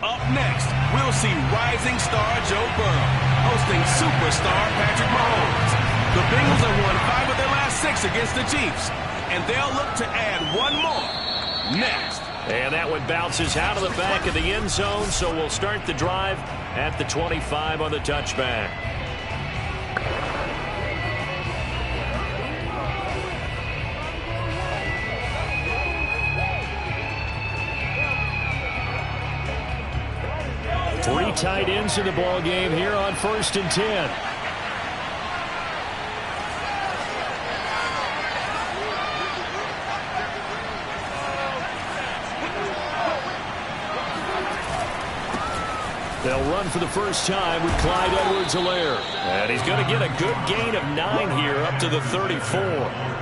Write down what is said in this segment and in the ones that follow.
Up next, we'll see rising star Joe Burrow hosting superstar Patrick Mahomes. The Bengals have won 5 of their last 6 against the Chiefs, and they'll look to add one more next. And that one bounces out of the back of the end zone, so we'll start the drive at the 25 on the touchback. Three tight ends in the ball game here on 1st and 10. They'll run for the first time with Clyde Edwards-Helaire. And he's going to get a good gain of 9 here up to the 34.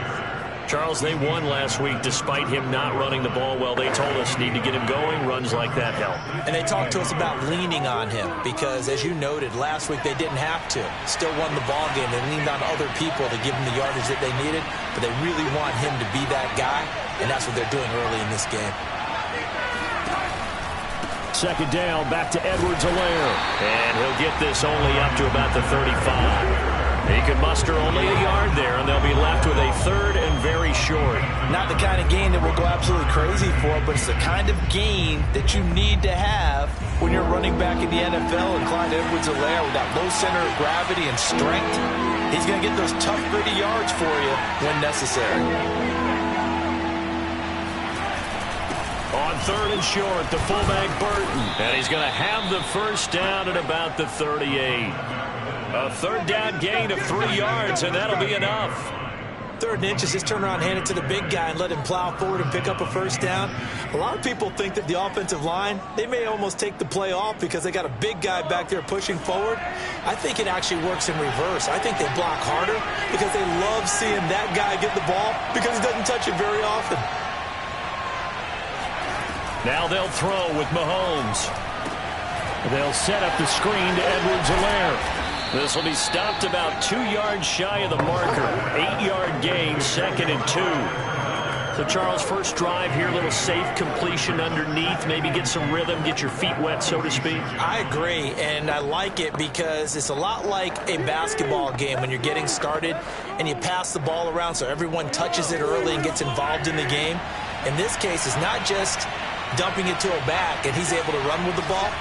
Charles, they won last week despite him not running the ball well. They told us need to get him going. Runs like that help. And they talked to us about leaning on him because, as you noted, last week they didn't have to. Still won the ball game. They leaned on other people to give them the yardage that they needed, but they really want him to be that guy, and that's what they're doing early in this game. Second down, back to Edwards-Helaire. And he'll get this only up to about the 35. He can muster only a yard there, and they'll be left with a 3rd and very short. Not the kind of gain that we'll go absolutely crazy for, but it's the kind of gain that you need to have when you're running back in the NFL. And Clyde Edwards-Helaire, with that low center of gravity and strength, he's going to get those tough, gritty yards for you when necessary. On 3rd and short, the fullback Burton. And he's going to have the first down at about the 38. A 3rd down gain of 3 yards, and that'll be enough. 3rd and inches, just turn around, hand it to the big guy, and let him plow forward and pick up a first down. A lot of people think that the offensive line, they may almost take the play off because they got a big guy back there pushing forward. I think it actually works in reverse. I think they block harder because they love seeing that guy get the ball because he doesn't touch it very often. Now they'll throw with Mahomes. They'll set up the screen to Edwards-Helaire. This will be stopped about 2 yards shy of the marker. 8-yard gain, 2nd and 2. So, Charles, first drive here, a little safe completion underneath. Maybe get some rhythm, get your feet wet, so to speak. I agree, and I like it because it's a lot like a basketball game when you're getting started and you pass the ball around so everyone touches it early and gets involved in the game. In this case, it's not just dumping it to a back and he's able to run with the ball,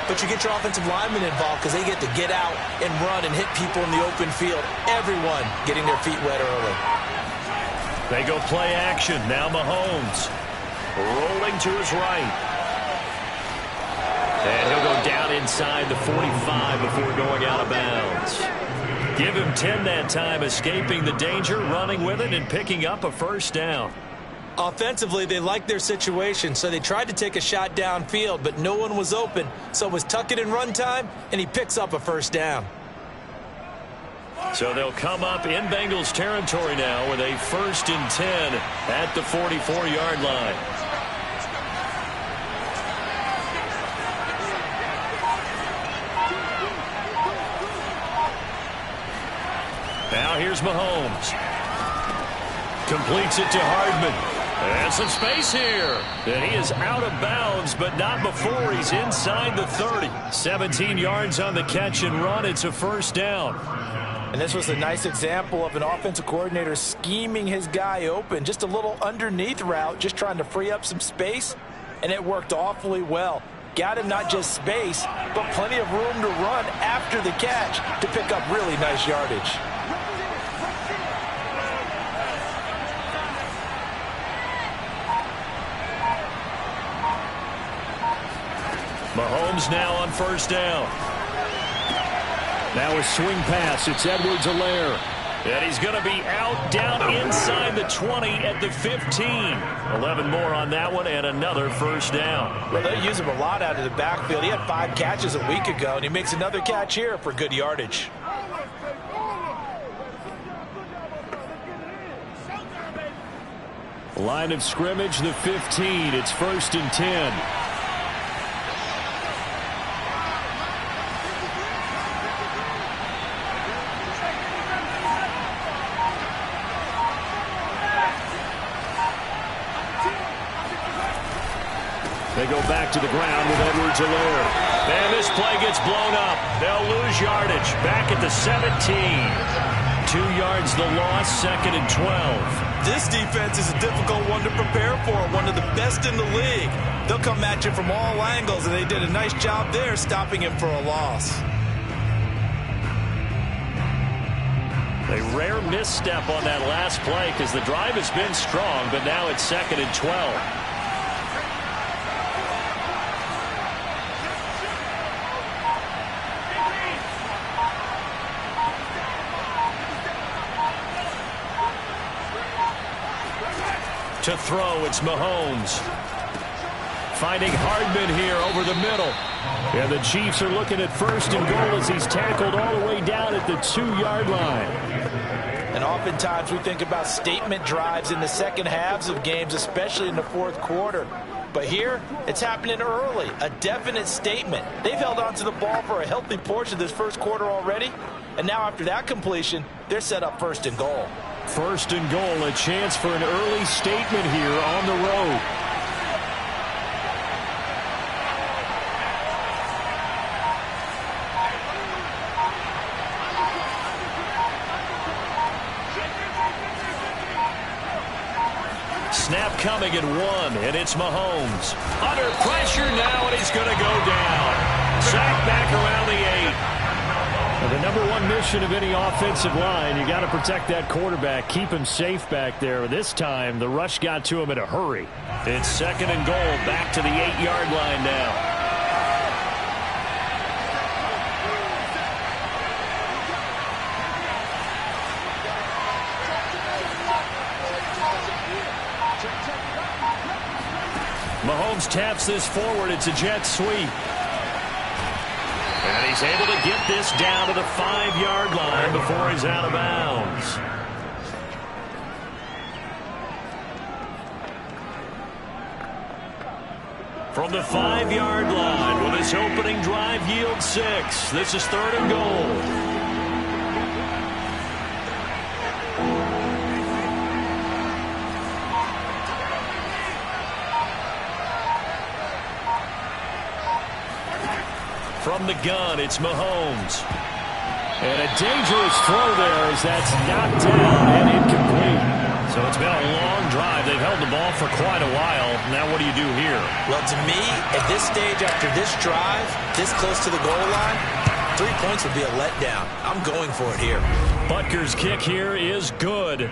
but you get your offensive linemen involved because they get to get out and run and hit people in the open field. Everyone getting their feet wet early. They go play action. Now Mahomes rolling to his right. And he'll go down inside the 45 before going out of bounds. Give him 10 that time, escaping the danger, running with it, and picking up a first down. Offensively, they liked their situation, so they tried to take a shot downfield, but no one was open. So it was tuck it and run time, and he picks up a first down. So they'll come up in Bengals territory now with a 1st and 10 at the 44-yard line. Now here's Mahomes. Completes it to Hardman. And some space here. And he is out of bounds, but not before he's inside the 30. 17 yards on the catch and run. It's a first down. And this was a nice example of an offensive coordinator scheming his guy open. Just a little underneath route, just trying to free up some space. And it worked awfully well. Got him not just space, but plenty of room to run after the catch to pick up really nice yardage. Mahomes now on first down. Now a swing pass. It's Edwards-Helaire. And he's going to be out down inside the 20 at the 15. 11 more on that one and another first down. Well, they use him a lot out of the backfield. He had 5 catches a week ago, and he makes another catch here for good yardage. Line of scrimmage, the 15. It's 1st and 10. They go back to the ground with Edwards-Helaire. And this play gets blown up. They'll lose yardage. Back at the 17. 2 yards the loss, 2nd and 12. This defense is a difficult one to prepare for, one of the best in the league. They'll come at you from all angles, and they did a nice job there stopping him for a loss. A rare misstep on that last play because the drive has been strong, but now it's 2nd and 12. To throw, it's Mahomes. Finding Hardman here over the middle. And the Chiefs are looking at 1st and goal as he's tackled all the way down at the 2-yard line. And oftentimes we think about statement drives in the second halves of games, especially in the 4th quarter. But here, it's happening early. A definite statement. They've held on to the ball for a healthy portion of this 1st quarter already. And now after that completion, they're set up 1st and goal. 1st and goal, a chance for an early statement here on the road. Snap coming at 1, and it's Mahomes. Under pressure now, and he's going to go down. Sacked back around the 8. The number one mission of any offensive line, you got to protect that quarterback, keep him safe back there. This time, the rush got to him in a hurry. It's 2nd and goal, back to the 8-yard line now. Mahomes taps this forward. It's a jet sweep. And he's able to get this down to the 5-yard line before he's out of bounds. From the 5-yard line, will this opening drive yield 6? This is 3rd and goal. From the gun, it's Mahomes. And a dangerous throw there as that's knocked down and incomplete. So it's been a long drive. They've held the ball for quite a while. Now what do you do here? Well, to me, at this stage after this drive, this close to the goal line, 3 points would be a letdown. I'm going for it here. Butker's kick here is good.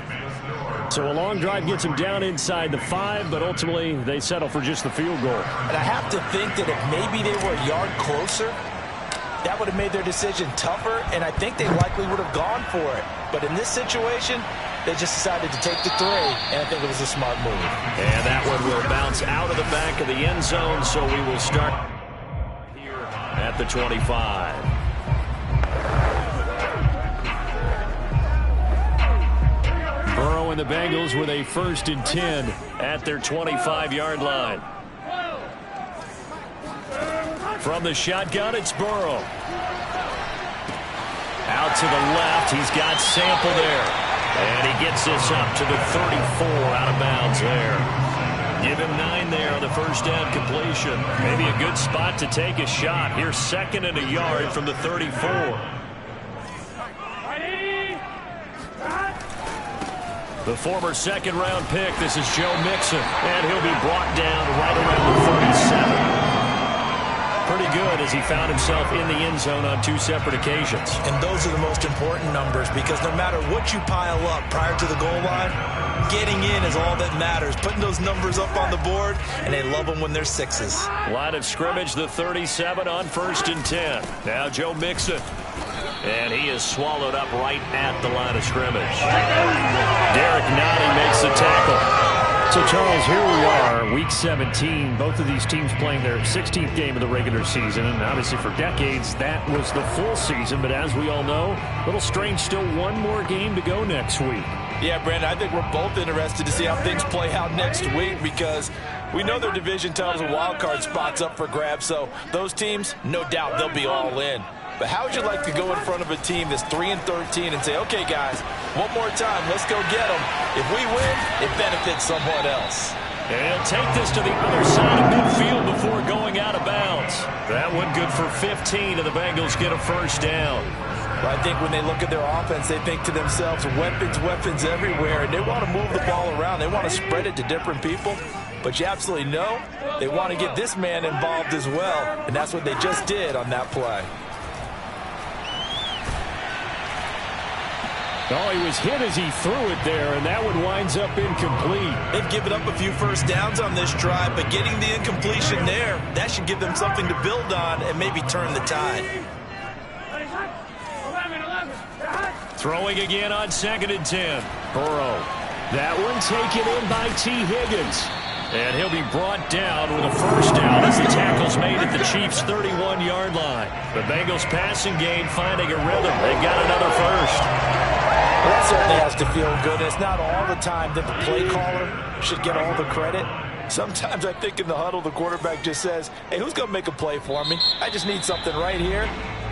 So a long drive gets him down inside the 5, but ultimately they settle for just the field goal. And I have to think that if maybe they were a yard closer, that would have made their decision tougher, and I think they likely would have gone for it. But in this situation, they just decided to take the 3, and I think it was a smart move. And that one will bounce out of the back of the end zone, so we will start here at the 25. Burrow and the Bengals with a 1st and 10 at their 25-yard line. From the shotgun, it's Burrow. Out to the left, he's got Sample there. And he gets this up to the 34, out of bounds there. Give him 9 there on the 1st down completion. Maybe a good spot to take a shot. Here's 2nd and a yard from the 34. The former 2nd-round pick, this is Joe Mixon. And he'll be brought down right around the 37. Pretty good as he found himself in the end zone on 2 separate occasions. And those are the most important numbers because no matter what you pile up prior to the goal line, getting in is all that matters. Putting those numbers up on the board, and they love them when they're 6s. Line of scrimmage, the 37 on 1st and 10. Now Joe Mixon. And he is swallowed up right at the line of scrimmage. Derek Nottie makes the tackle. So, Charles, here we are, Week 17. Both of these teams playing their 16th game of the regular season. And obviously for decades, that was the full season. But as we all know, a little strange, still one more game to go next week. Yeah, Brandon, I think we're both interested to see how things play out next week because we know their division titles and wild card spots up for grabs, so those teams, no doubt they'll be all in. But how would you like to go in front of a team that's 3-13 and say, okay, guys, one more time, let's go get them. If we win, it benefits someone else. And he'll take this to the other side of midfield before going out of bounds. That one good for 15, and the Bengals get a first down. Well, I think when they look at their offense, they think to themselves, weapons, weapons everywhere, and they want to move the ball around. They want to spread it to different people. But you absolutely know they want to get this man involved as well, and that's what they just did on that play. Oh, he was hit as he threw it there, and that one winds up incomplete. They've given up a few first downs on this drive, but getting the incompletion there, that should give them something to build on and maybe turn the tide. Throwing again on 2nd and 10. Burrow. That one taken in by T. Higgins. And he'll be brought down with a first down as the tackle's made at the Chiefs' 31-yard line. The Bengals passing game finding a rhythm. They've got another first. Well, that certainly has to feel good. It's not all the time that the play caller should get all the credit. Sometimes I think in the huddle, the quarterback just says, hey, who's going to make a play for me? I just need something right here.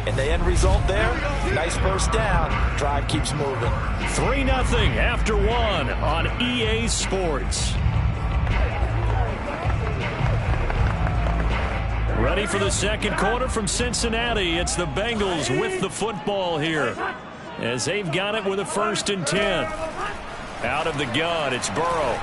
And the end result there, nice first down. Drive keeps moving. 3-0 after 1 on EA Sports. Ready for the second quarter from Cincinnati. It's the Bengals with the football here, as they've got it with a 1st and 10. Out of the gun, it's Burrow.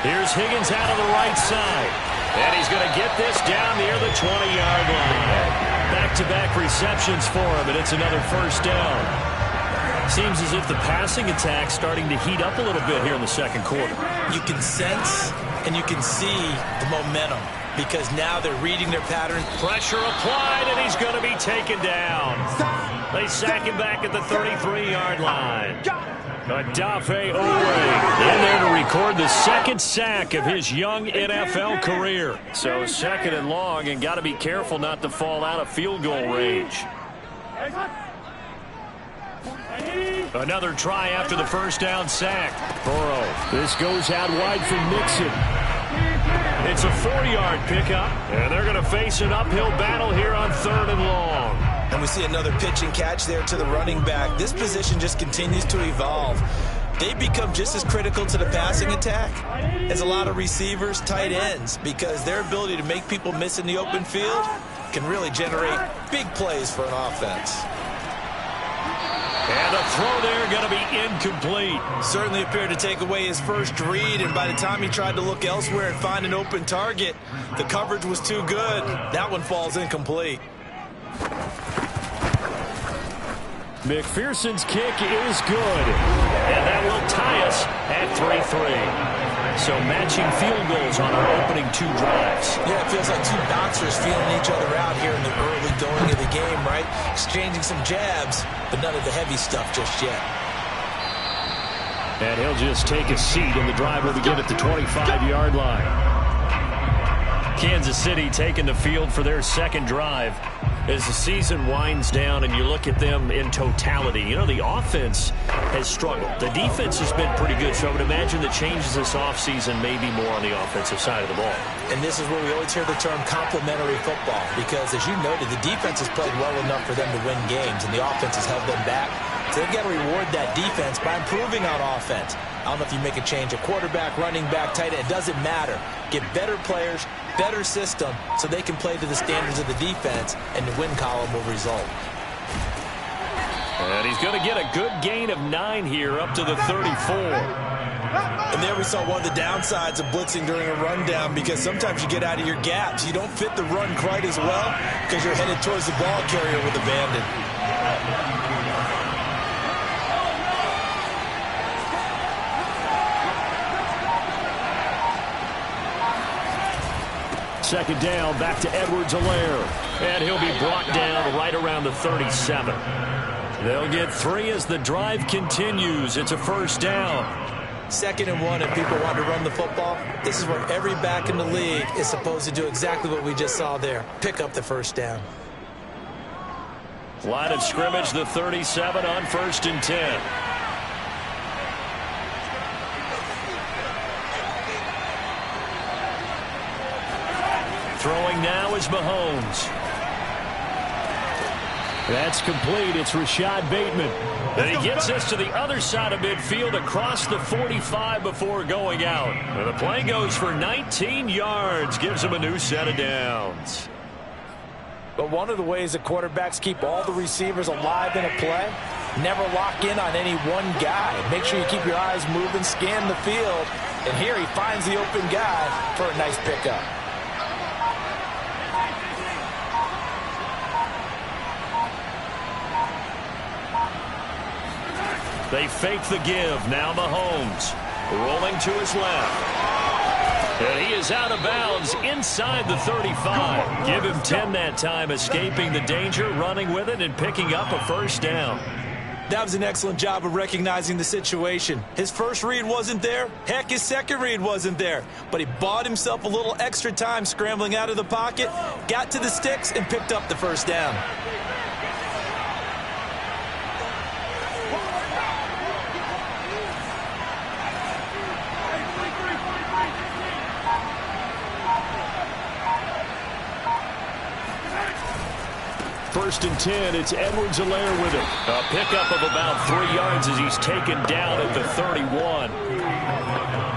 Here's Higgins out of the right side. And he's going to get this down near the 20-yard line. Back-to-back receptions for him, and it's another first down. Seems as if the passing attack's starting to heat up a little bit here in the second quarter. You can sense and you can see the momentum because now they're reading their pattern. Pressure applied, and he's going to be taken down. They sack him back at the 33-yard line. Adafe Owe in there to record the second sack of his young NFL career. So 2nd and long, and got to be careful not to fall out of field goal range. Another try after the first down sack. Burrow. This goes out wide for Mixon. It's a 4-yard pickup, and they're going to face an uphill battle here on 3rd and long. And we see another pitch and catch there to the running back. This position just continues to evolve. They become just as critical to the passing attack as a lot of receivers, tight ends, because their ability to make people miss in the open field can really generate big plays for an offense. And a throw there going to be incomplete. Certainly appeared to take away his first read, and by the time he tried to look elsewhere and find an open target, the coverage was too good. That one falls incomplete. McPherson's kick is good, and that will tie us at 3-3. So matching field goals on our opening 2 drives. Yeah, it feels like 2 bouncers feeling each other out here in the early going of the game, right? Exchanging some jabs, but none of the heavy stuff just yet. And he'll just take a seat, and the drive will begin at the 25-yard line. Kansas City taking the field for their second drive. As the season winds down and you look at them in totality, you know, the offense has struggled. The defense has been pretty good, so I would imagine the changes this offseason may be more on the offensive side of the ball. And this is where we always hear the term complementary football, because as you noted, the defense has played well enough for them to win games, and the offense has held them back. So they've got to reward that defense by improving on offense. I don't know if you make a change at quarterback, running back, tight end. It doesn't matter. Get better players, better system, so they can play to the standards of the defense, and the win column will result. And he's going to get a good gain of 9 here up to the 34. And there we saw one of the downsides of blitzing during a rundown, because sometimes you get out of your gaps. You don't fit the run quite as well because you're headed towards the ball carrier with abandon. Second down, back to Edwards-Helaire. And he'll be brought down right around the 37. They'll get 3 as the drive continues. It's a first down. 2nd and 1, and people want to run the football. This is where every back in the league is supposed to do exactly what we just saw there. Pick up the first down. Line of scrimmage, the 37 on 1st and 10. Throwing now is Mahomes. That's complete. It's Rashad Bateman. And he gets us to the other side of midfield across the 45 before going out. And the play goes for 19 yards. Gives him a new set of downs. But one of the ways that quarterbacks keep all the receivers alive in a play, never lock in on any one guy. Make sure you keep your eyes moving, scan the field. And here he finds the open guy for a nice pickup. They fake the give. Now Mahomes rolling to his left. And he is out of bounds inside the 35. Give him 10 that time, escaping the danger, running with it, and picking up a first down. That was an excellent job of recognizing the situation. His first read wasn't there. Heck, his second read wasn't there. But he bought himself a little extra time scrambling out of the pocket, got to the sticks, and picked up the first down. First and 10, it's Edwards-Helaire with it. A pickup of about 3 yards as he's taken down at the 31.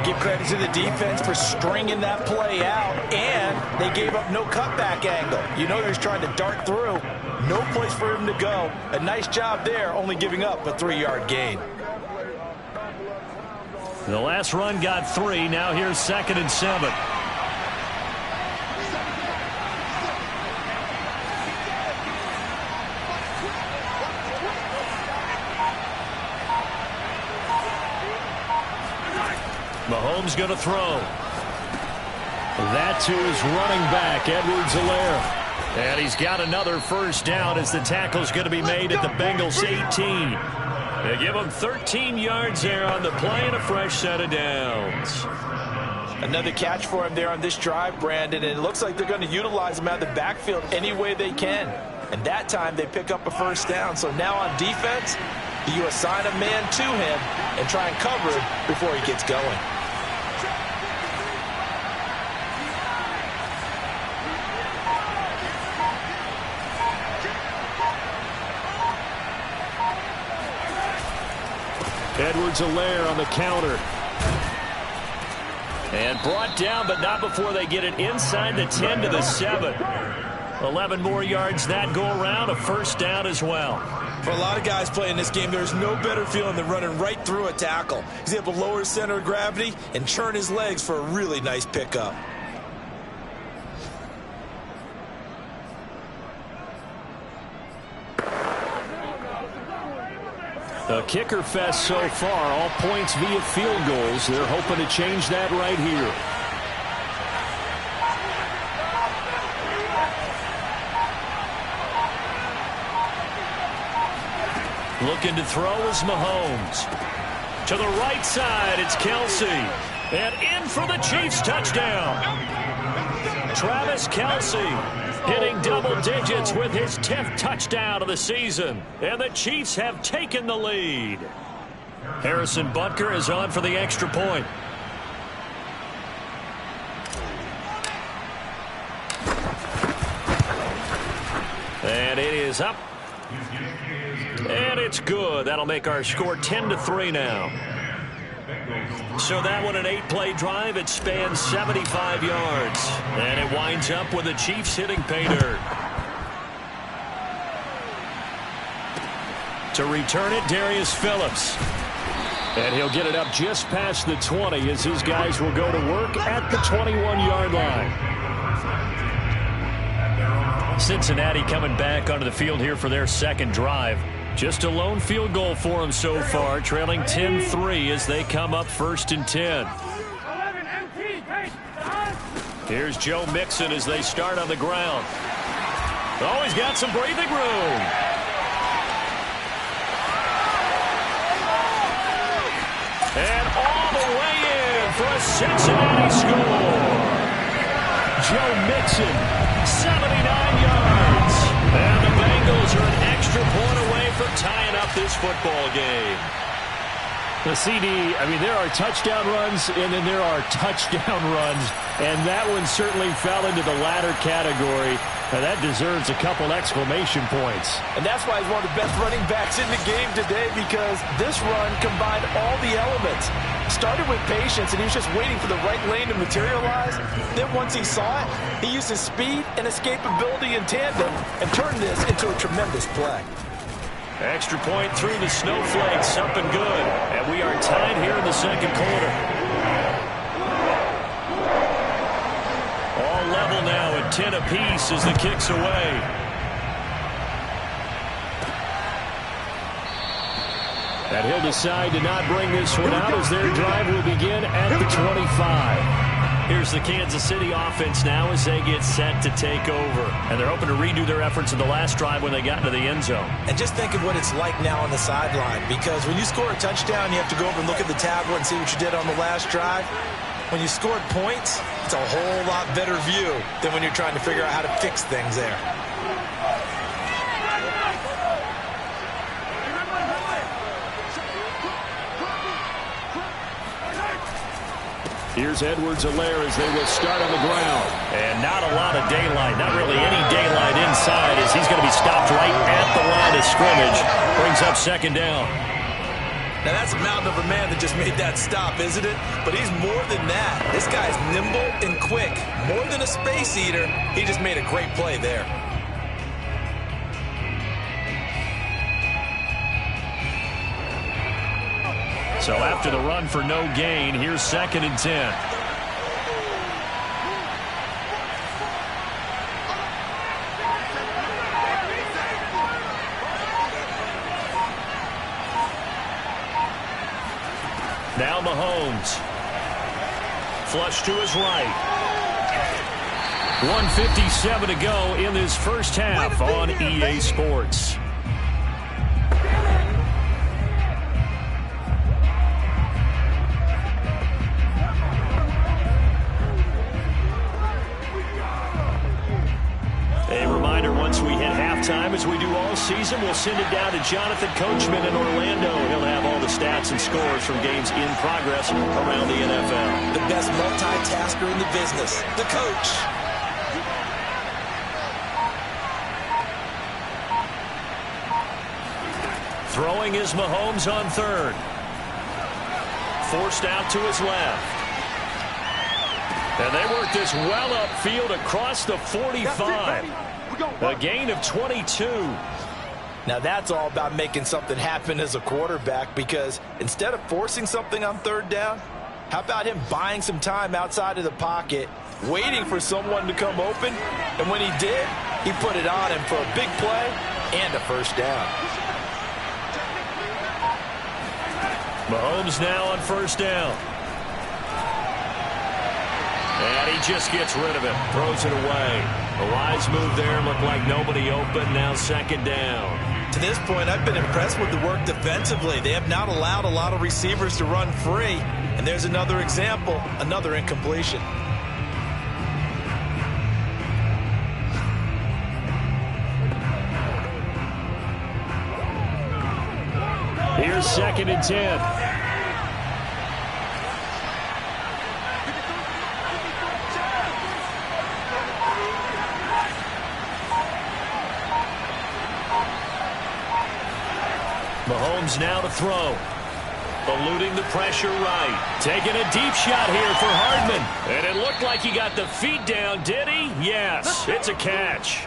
Give credit to the defense for stringing that play out, and they gave up no cutback angle. You know he was trying to dart through. No place for him to go. A nice job there, only giving up a 3-yard gain. The last run got 3. Now here's 2nd and 7. Mahomes going to throw. That to his running back, Edwards-Helaire. And he's got another first down as the tackle's going to be made at the Bengals 18. They give him 13 yards there on the play and a fresh set of downs. Another catch for him there on this drive, Brandon, and it looks like they're going to utilize him out of the backfield any way they can. And that time they pick up a first down. So now on defense, you assign a man to him and try and cover him before he gets going. Edwards-Helaire on the counter. And brought down, but not before they get it inside the 10 to the 7. 11 more yards that go around, a first down as well. For a lot of guys playing this game, there's no better feeling than running right through a tackle. He's able to lower his center of gravity and churn his legs for a really nice pickup. A kicker fest so far, all points via field goals. They're hoping to change that right here. Looking to throw is Mahomes. To the right side, it's Kelsey. And in for the Chiefs touchdown. Travis Kelsey hitting double digits with his 10th touchdown of the season. And the Chiefs have taken the lead. Harrison Butker is on for the extra point. And it is up. And it's good. That'll make our score 10-3 now. So that one, an 8-play drive. It spans 75 yards. And it winds up with the Chiefs hitting pay dirt. To return it, Darius Phillips. And he'll get it up just past the 20 as his guys will go to work at the 21-yard line. Cincinnati coming back onto the field here for their second drive. Just a lone field goal for them so far, trailing 10-3 as they come up 1st and 10. Here's Joe Mixon as they start on the ground. Oh, he's got some breathing room. And all the way in for a Cincinnati score. Joe Mixon, 79 yards. And the Bengals are an extra point away from tying up this football game. The CD, I mean, there are touchdown runs, and then there are touchdown runs, and that one certainly fell into the latter category. Now, that deserves a couple exclamation points. And that's why he's one of the best running backs in the game today, because this run combined all the elements. Started with patience, and he was just waiting for the right lane to materialize. Then once he saw it, he used his speed and escapability in tandem and turned this into a tremendous play. Extra point through the snowflakes, something good. And we are tied here in the second quarter. All level now at 10 apiece as the kick's away. And he'll decide to not bring this one out as their drive will begin at the 25. Here's the Kansas City offense now as they get set to take over. And they're hoping to redo their efforts in the last drive when they got into the end zone. And just think of what it's like now on the sideline, because when you score a touchdown, you have to go over and look at the tablet and see what you did on the last drive. When you scored points, it's a whole lot better view than when you're trying to figure out how to fix things there. Here's Edwards-Helaire as they will start on the ground. And not a lot of daylight, not really any daylight inside, as he's going to be stopped right at the line of scrimmage. Brings up second down. Now that's a mountain of a man that just made that stop, isn't it? But he's more than that. This guy's nimble and quick. More than a space eater, he just made a great play there. So after the run for no gain, here's 2nd and 10. Now Mahomes. Flush to his right. 1:57 to go in this first half on EA Sports. As we do all season, we'll send it down to Jonathan Coachman in Orlando. He'll have all the stats and scores from games in progress around the NFL. The best multitasker in the business, the coach. Throwing is Mahomes on 3rd. Forced out to his left. And they work this well upfield across the 45. A gain of 22. Now that's all about making something happen as a quarterback, because instead of forcing something on 3rd down, how about him buying some time outside of the pocket, waiting for someone to come open, and when he did, he put it on him for a big play and a first down. Mahomes now on 1st down. And he just gets rid of it, throws it away. A wise move there, looked like nobody open, now 2nd down. To this point, I've been impressed with the work defensively. They have not allowed a lot of receivers to run free. And there's another example, another incompletion. Here's 2nd and 10. Mahomes now to throw. Eluding the pressure right. Taking a deep shot here for Hardman. And it looked like he got the feet down, did he? Yes, it's a catch.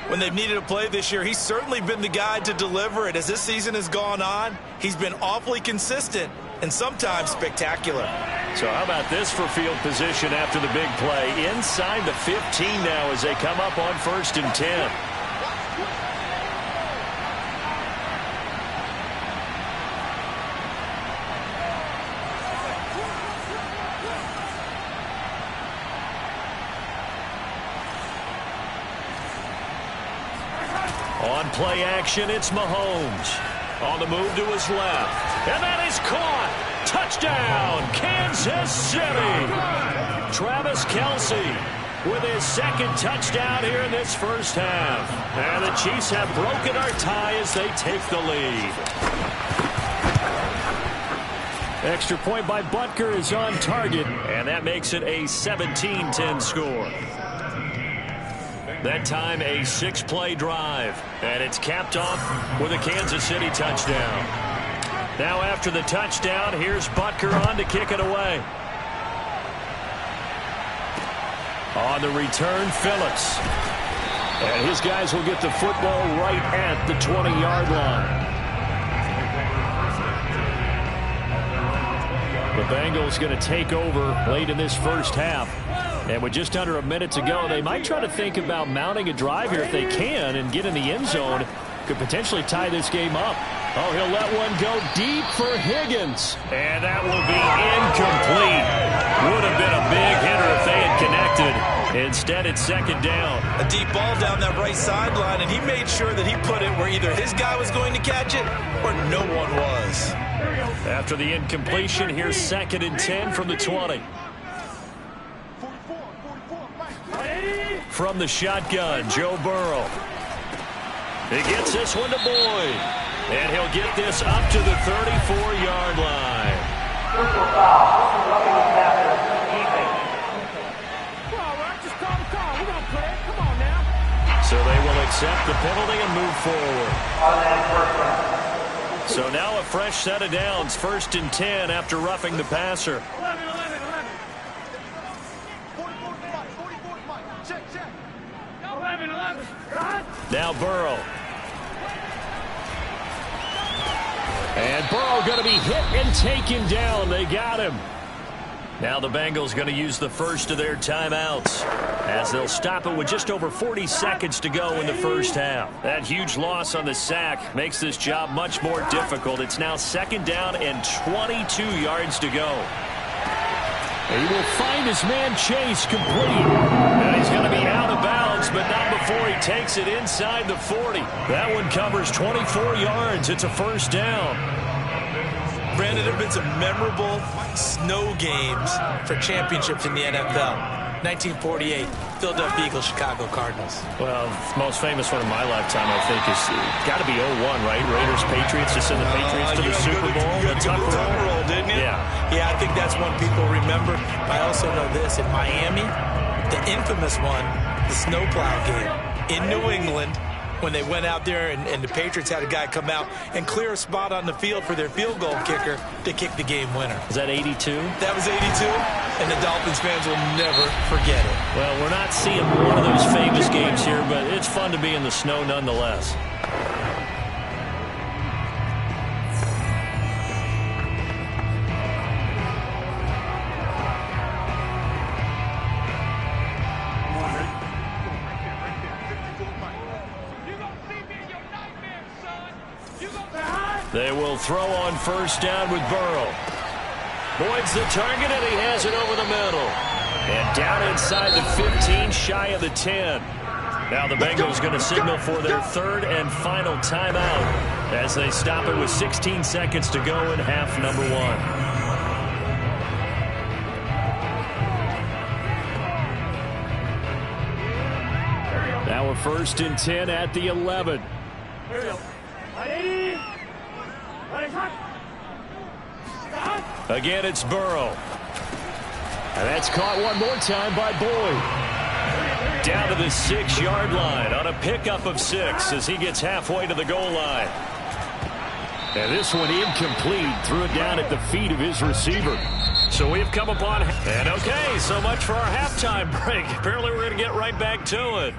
When they've needed a play this year, he's certainly been the guy to deliver it. As this season has gone on, he's been awfully consistent and sometimes spectacular. So how about this for field position after the big play? Inside the 15 now as they come up on 1st and 10. On play action, it's Mahomes. On the move to his left. And that is caught. Touchdown, Kansas City. Travis Kelce with his 2nd touchdown here in this first half. And the Chiefs have broken our tie as they take the lead. Extra point by Butker is on target, and that makes it a 17-10 score. That time a 6-play drive, and it's capped off with a Kansas City touchdown. Now after the touchdown, here's Butker on to kick it away. On the return, Phillips. And his guys will get the football right at the 20-yard line. The Bengals going to take over late in this first half. And with just under a minute to go, they might try to think about mounting a drive here if they can and get in the end zone. Could potentially tie this game up. Oh, he'll let one go deep for Higgins. And that will be incomplete. Would have been a big hitter if they had connected. Instead, it's second down. A deep ball down that right sideline, and he made sure that he put it where either his guy was going to catch it or no one was. After the incompletion, here's 2nd and 10 from the 20. From the shotgun, Joe Burrow. He gets this one to Boyd. And he'll get this up to the 34-yard line. So they will accept the penalty and move forward. So now a fresh set of downs, 1st and 10 after roughing the passer. Now Burrow. And Burrow going to be hit and taken down. They got him. Now the Bengals going to use the first of their timeouts as they'll stop it with just over 40 seconds to go in the first half. That huge loss on the sack makes this job much more difficult. It's now 2nd down and 22 yards to go. He will find his man Chase complete. And he's going to be out of bounds, but not before he takes it inside the 40. That one covers 24 yards. It's a first down. Brandon, there have been some memorable snow games for championships in the NFL. 1948, Philadelphia Eagles, Chicago Cardinals. Well, the most famous one in my lifetime, I think, is got to be 01, right? Raiders, Patriots, to send the Patriots to the Super Bowl. You got to go to the Tuck roll, didn't you? Yeah, I think that's one people remember. I also know this. In Miami, the infamous one, the snowplow game in New England, when they went out there and the Patriots had a guy come out and clear a spot on the field for their field goal kicker to kick the game winner. Was that 82? That was 82, and the Dolphins fans will never forget it. Well, we're not seeing one of those famous games here, but it's fun to be in the snow nonetheless. They will throw on first down with Burrow. Boyd's the target, and he has it over the middle. And down inside the 15, shy of the 10. Now the Bengals going to signal for their 3rd and final timeout as they stop it with 16 seconds to go in half number 1. Now we're 1st and 10 at the 11. Again, it's Burrow. And that's caught one more time by Boyd. Down to the 6-yard line on a pickup of 6 as he gets halfway to the goal line. And this one incomplete. Threw it down at the feet of his receiver. So we've come upon... And okay, so much for our halftime break. Apparently we're going to get right back to it.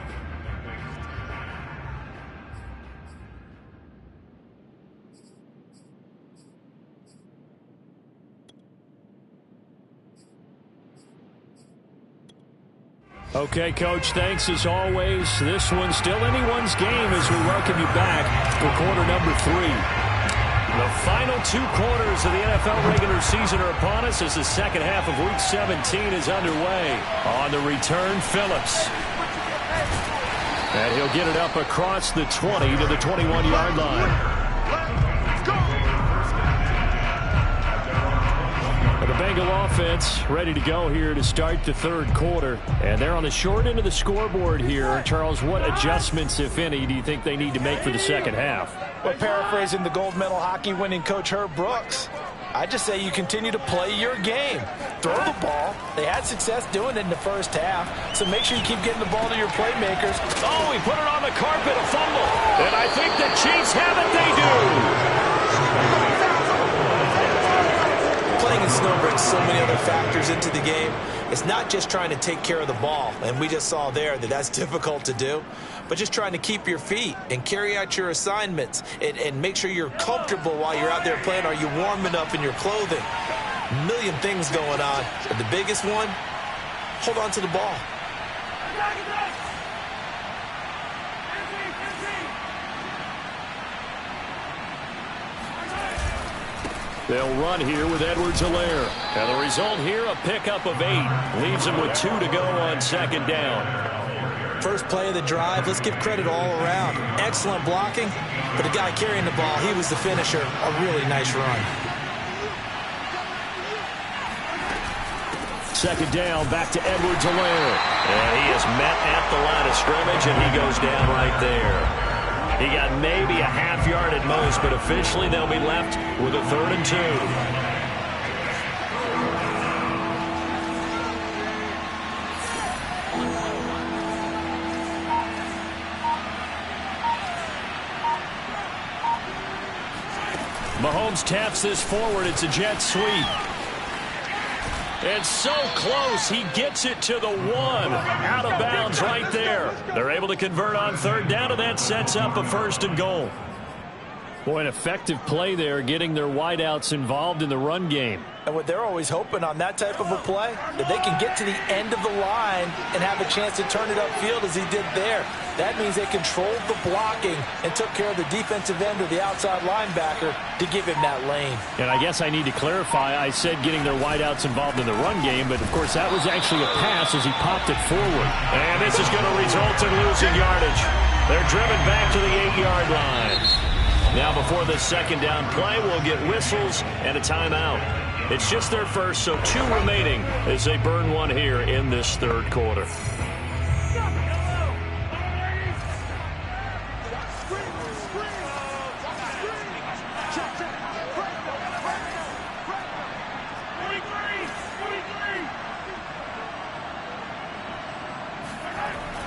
Okay, Coach, thanks as always. This one's still anyone's game as we welcome you back for quarter number 3. The final 2 quarters of the NFL regular season are upon us as the second half of Week 17 is underway. On the return, Phillips. And he'll get it up across the 20 to the 21-yard line. The Bengal offense ready to go here to start the 3rd quarter. And they're on the short end of the scoreboard here. Charles, what adjustments, if any, do you think they need to make for the second half? Well, paraphrasing the gold medal hockey winning coach Herb Brooks, I just say you continue to play your game. Throw the ball. They had success doing it in the first half, so make sure you keep getting the ball to your playmakers. Oh, he put it on the carpet, a fumble. And I think the Chiefs have it. They do. Playing in snow brings so many other factors into the game. It's not just trying to take care of the ball, and we just saw there that that's difficult to do, but just trying to keep your feet and carry out your assignments and make sure you're comfortable while you're out there playing. Are you warm enough in your clothing? A million things going on, but the biggest one, hold on to the ball. They'll run here with Edwards-Helaire. And the result here, a pickup of 8. Leaves them with 2 to go on second down. First play of the drive, let's give credit all around. Excellent blocking, but the guy carrying the ball, he was the finisher. A really nice run. Second down, back to Edwards-Helaire. And he is met at the line of scrimmage, and he goes down right there. He got maybe a half yard at most, but officially they'll be left with a 3rd and 2. Mahomes taps this forward. It's a jet sweep. It's so close. He gets it to the 1. Out of bounds right there. They're able to convert on 3rd down, and that sets up a 1st and goal. Boy, an effective play there, getting their wideouts involved in the run game. And what they're always hoping on that type of a play, that they can get to the end of the line and have a chance to turn it upfield as he did there. That means they controlled the blocking and took care of the defensive end or the outside linebacker to give him that lane. And I guess I need to clarify, I said getting their wideouts involved in the run game, but of course that was actually a pass as he popped it forward. And this is going to result in losing yardage. They're driven back to the 8-yard line. Now before this second down play, we'll get whistles and a timeout. It's just their first, so 2 remaining as they burn 1 here in this 3rd quarter.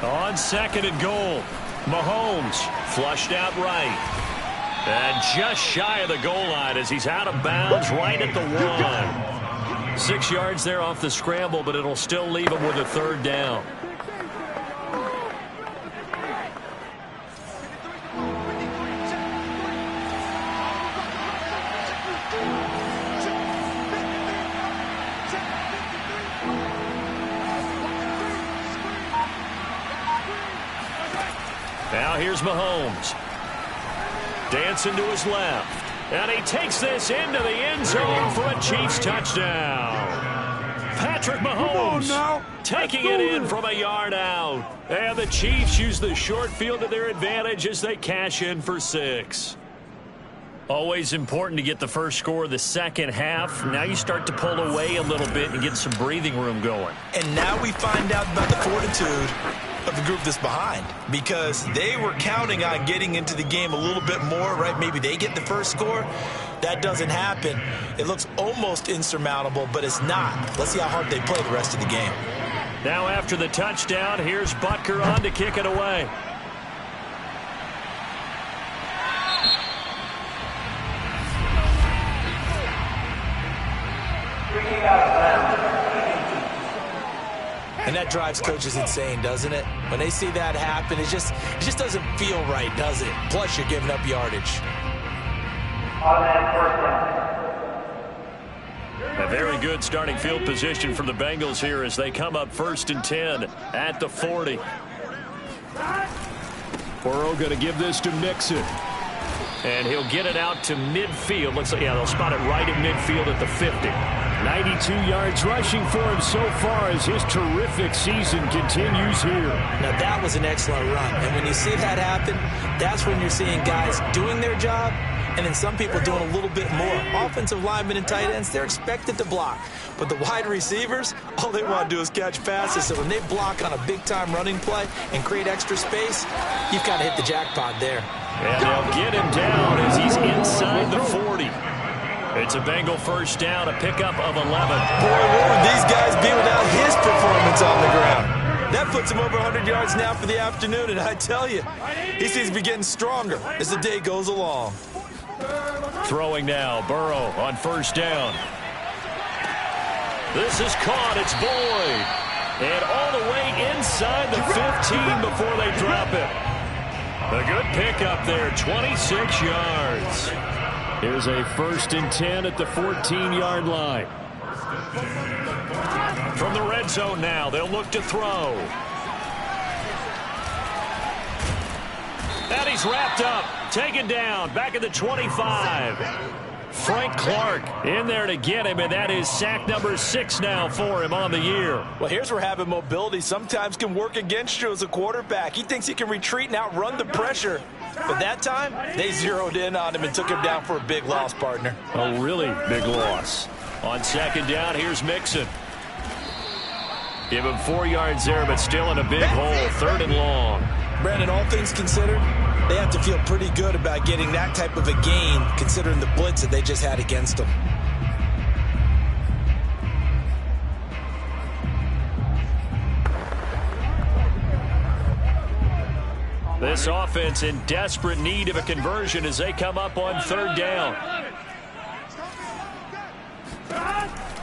On 2nd and goal, Mahomes flushed out right. And just shy of the goal line as he's out of bounds right at the 1. 6 yards there off the scramble, but it'll still leave him with a 3rd down. Now here's Mahomes. Dancing to his left. And he takes this into the end zone for a Chiefs touchdown. Patrick Mahomes taking it in from a yard out. And the Chiefs use the short field to their advantage as they cash in for 6. Always important to get the first score of the second half. Now you start to pull away a little bit and get some breathing room going. And now we find out about the fortitude of the group that's behind, because they were counting on getting into the game a little bit more, right? Maybe they get the first score. That doesn't happen. It looks almost insurmountable, but it's not. Let's see how hard they play the rest of the game. Now after the touchdown, here's Butker on to kick it away. And that drives coaches insane, doesn't it? When they see that happen, it just doesn't feel right, does it? Plus, you're giving up yardage. A very good starting field position for the Bengals here as they come up 1st and 10 at the 40. Burrow going to give this to Mixon. And he'll get it out to midfield. Looks like, yeah, they'll spot it right at midfield at the 50. 92 yards rushing for him so far as his terrific season continues here. Now, that was an excellent run. And when you see that happen, that's when you're seeing guys doing their job and then some people doing a little bit more. Offensive linemen and tight ends, they're expected to block. But the wide receivers, all they want to do is catch passes. So when they block on a big-time running play and create extra space, you've kind of hit the jackpot there. And they'll get him down as he's inside the 40. It's It's a Bengal first down, a pickup of 11. Boy, what would these guys be without his performance on the ground? That puts him over 100 yards now for the afternoon, and I tell you, he seems to be getting stronger as the day goes along. Throwing now, Burrow on first down. This is caught. It's Boyd. And all the way inside the 15 before they drop it. A good pickup there, 26 yards. Here's a 1st and 10 at the 14-yard line. From the red zone now, they'll look to throw. And he's wrapped up, taken down, back at the 25. Frank Clark in there to get him, and that is sack number 6 now for him on the year. Well, here's where having mobility sometimes can work against you as a quarterback. He thinks he can retreat and outrun the pressure. But that time, they zeroed in on him and took him down for a big loss, partner. A really big loss. On 2nd down, here's Mixon. Give him 4 yards there, but still in a big hole, 3rd and long. Brandon, all things considered, they have to feel pretty good about getting that type of a gain, considering the blitz that they just had against them. This offense in desperate need of a conversion as they come up on 3rd down.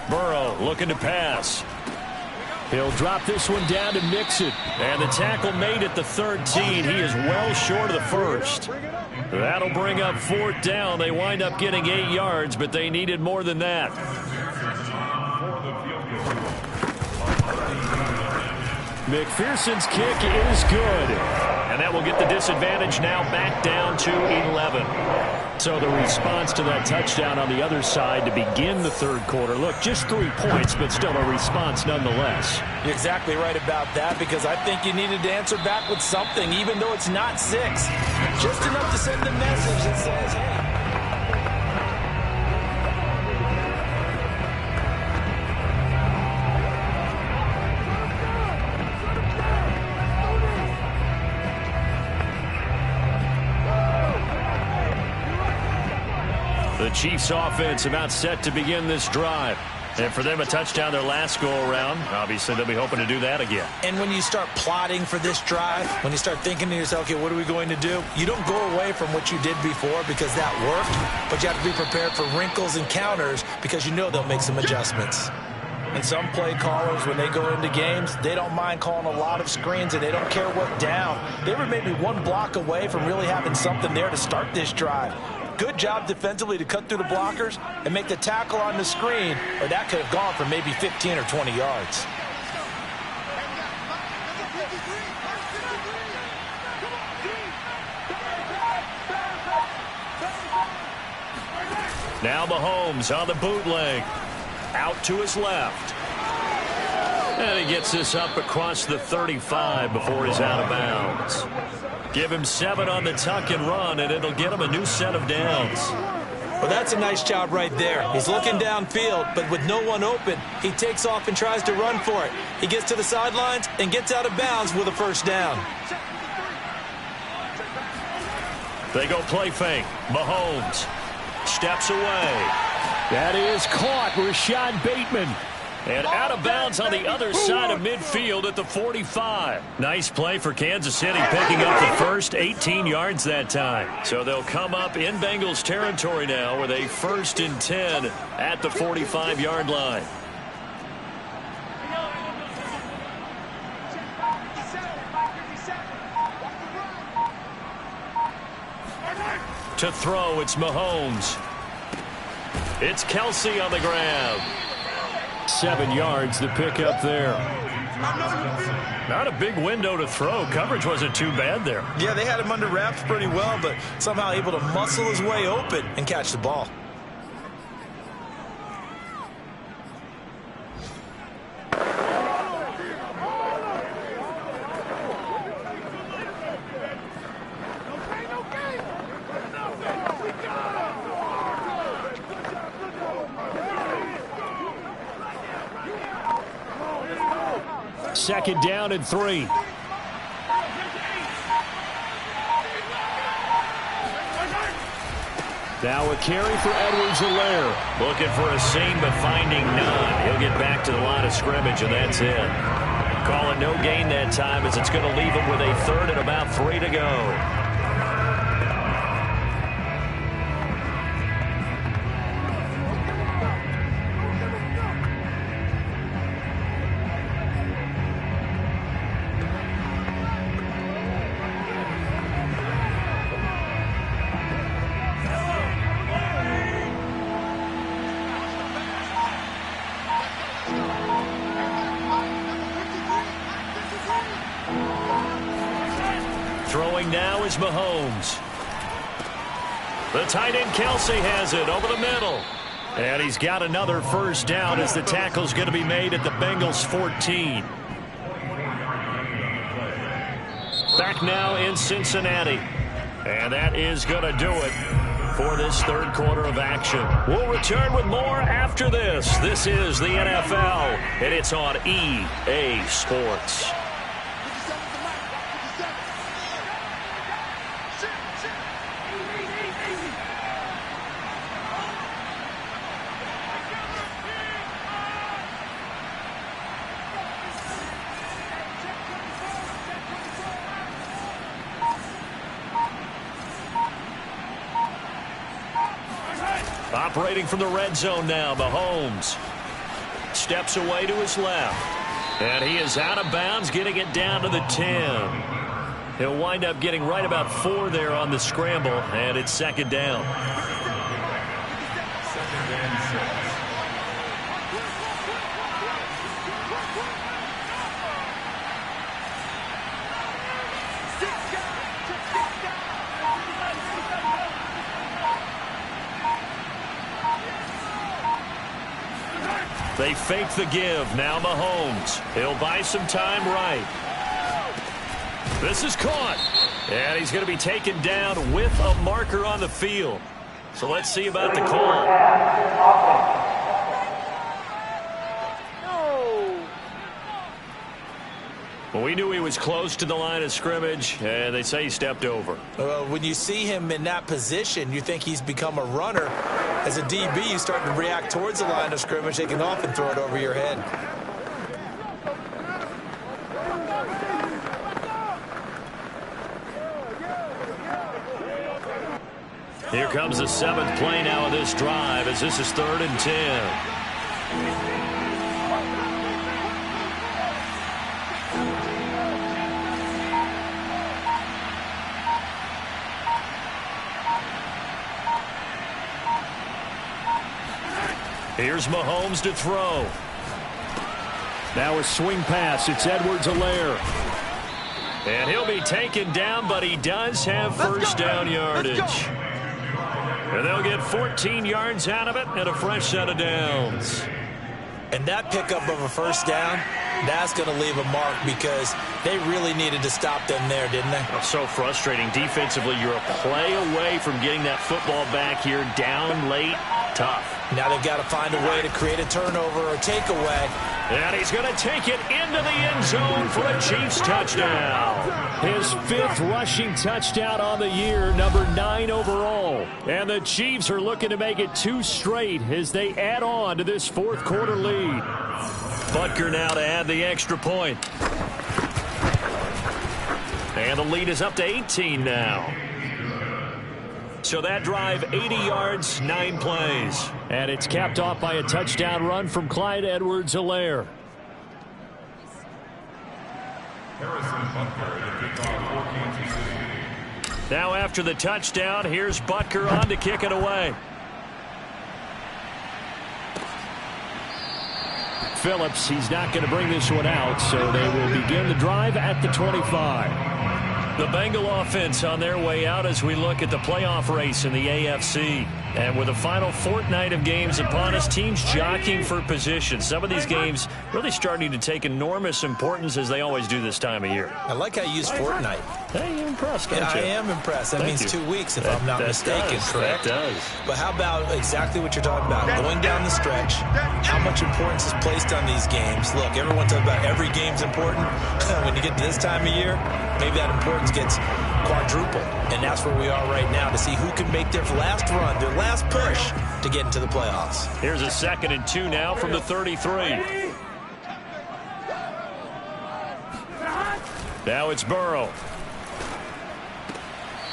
Burrow looking to pass. He'll drop this one down to Mixon. And the tackle made at the 13. He is well short of the 1st. That'll bring up 4th down. They wind up getting 8 yards, but they needed more than that. McPherson's kick is good. And that will get the disadvantage now back down to 11. So the response to that touchdown on the other side to begin the 3rd quarter. Look, just 3 points, but still a response nonetheless. You're exactly right about that, because I think you needed to answer back with something, even though it's not 6. Just enough to send a message that says, hey. The Chiefs offense about set to begin this drive. And for them, a touchdown their last go-around. Obviously, they'll be hoping to do that again. And when you start plotting for this drive, when you start thinking to yourself, okay, what are we going to do? You don't go away from what you did before because that worked, but you have to be prepared for wrinkles and counters because you know they'll make some adjustments. And some play callers, when they go into games, they don't mind calling a lot of screens, and they don't care what down. They were maybe 1 block away from really having something there to start this drive. Good job defensively to cut through the blockers and make the tackle on the screen, or that could have gone for maybe 15 or 20 yards. Now Mahomes on the bootleg. Out to his left. And he gets this up across the 35 before he's out of bounds. Give him 7 on the tuck and run, and it'll get him a new set of downs. Well, that's a nice job right there. He's looking downfield, but with no one open, he takes off and tries to run for it. He gets to the sidelines and gets out of bounds with a 1st down. They go play fake. Mahomes steps away. That is caught. Rashad Bateman. And out of bounds on the other side of midfield at the 45. Nice play for Kansas City, picking up the first 18 yards that time. So they'll come up in Bengals territory now with a 1st and 10 at the 45-yard line. To throw, it's Mahomes. It's Kelsey on the grab. 7 yards to pick up there. Not a big window to throw. Coverage wasn't too bad there. Yeah, they had him under wraps pretty well, but somehow able to muscle his way open and catch the ball. Second down and 3. Now a carry for Edwards-Helaire. Looking for a seam, but finding none. He'll get back to the line of scrimmage, and that's it. Call it no gain that time, as it's going to leave him with a third and about 3 to go. Throwing now is Mahomes. The tight end Kelsey has it over the middle. And he's got another first down as the tackle's going to be made at the Bengals 14. Back now in Cincinnati. And that is going to do it for this third quarter of action. We'll return with more after this. This is the NFL, and it's on EA Sports. Operating from the red zone now, Mahomes steps away to his left. And he is out of bounds, getting it down to the 10. He'll wind up getting right about 4 there on the scramble, and it's second down. They fake the give. Now Mahomes. He'll buy some time right. This is caught. And he's going to be taken down with a marker on the field. So let's see about the call. Well, we knew he was close to the line of scrimmage, and they say he stepped over. When you see him in that position, you think he's become a runner. As a DB, you start to react towards the line of scrimmage. They can often throw it over your head. Here comes the 7th play now of this drive, as this is 3rd and 10. Here's Mahomes to throw. Now a swing pass. It's Edwards-Helaire. And he'll be taken down, but he does have first down yardage. And they'll get 14 yards out of it and a fresh set of downs. And that pickup of a first down, that's going to leave a mark because they really needed to stop them there, didn't they? So frustrating. Defensively, you're a play away from getting that football back here down late. Tough. Now they've got to find a way to create a turnover or takeaway. And he's going to take it into the end zone for a Chiefs touchdown. His 5th rushing touchdown on the year, number 9 overall. And the Chiefs are looking to make it 2 straight as they add on to this 4th quarter lead. Butker now to add the extra point. And the lead is up to 18 now. So that drive, 80 yards, 9 plays. And it's capped off by a touchdown run from Clyde Edwards-Helaire. Now after the touchdown, here's Butker on to kick it away. Phillips, he's not going to bring this one out, so they will begin the drive at the 25. The Bengal offense on their way out as we look at the playoff race in the AFC. And with the final fortnight of games upon us, teams jockeying for position. Some of these games really starting to take enormous importance as they always do this time of year. I like how you use fortnight. Hey, you're impressed, don't you? I am impressed. That means 2 weeks, if I'm not mistaken, correct? That does. But how about exactly what you're talking about? Going down the stretch, how much importance is placed on these games? Look, everyone talks about every game's important. When you get to this time of year, maybe that importance gets quadrupled. And that's where we are right now to see who can make their last run, their last push to get into the playoffs. Here's a 2nd and 2 now from the 33. Now it's Burrow.